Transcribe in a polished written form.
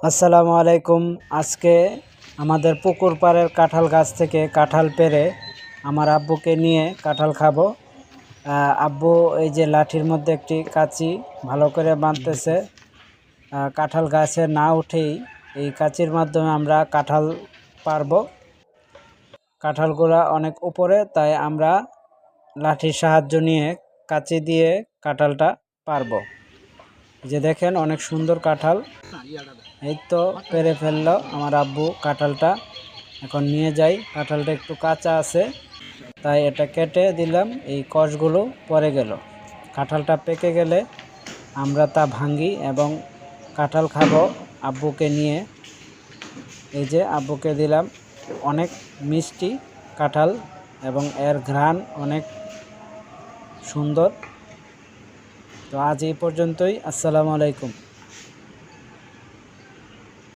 আসসালামু আলাইকুম। আজকে আমাদের পুকুর পাড়ের কাঁঠাল গাছ থেকে কাঁঠাল পেড়ে আমার আব্বুকে নিয়ে কাঁঠাল খাবো। আব্বু এই যে লাঠির মধ্যে একটি কাঁচি ভালো করে বাঁধতেছে। কাঁঠাল গাছে না উঠেই এই কাঁচির মাধ্যমে আমরা কাঁঠাল পারবো। কাঁঠালগুলো অনেক উপরে, তাই আমরা লাঠির সাহায্য নিয়ে কাঁচি দিয়ে কাঁঠালটা পারবো। যে দেখেন অনেক সুন্দর কাঁঠাল, এই তো পেরে ফেললো আমার আব্বু কাঁঠালটা। এখন নিয়ে যাই, কাঁঠালটা একটু কাঁচা আছে তাই এটা কেটে দিলাম, এই কষগুলো পড়ে গেল। কাঁঠালটা পেকে গেলে আমরা তা ভাঙি এবং কাঁঠাল খাবো আব্বুকে নিয়ে। এই যে আব্বুকে দিলাম, অনেক মিষ্টি কাঁঠাল এবং এর ঘ্রাণ অনেক সুন্দর। তো আজ এই পর্যন্তই। আসসালামু আলাইকুম।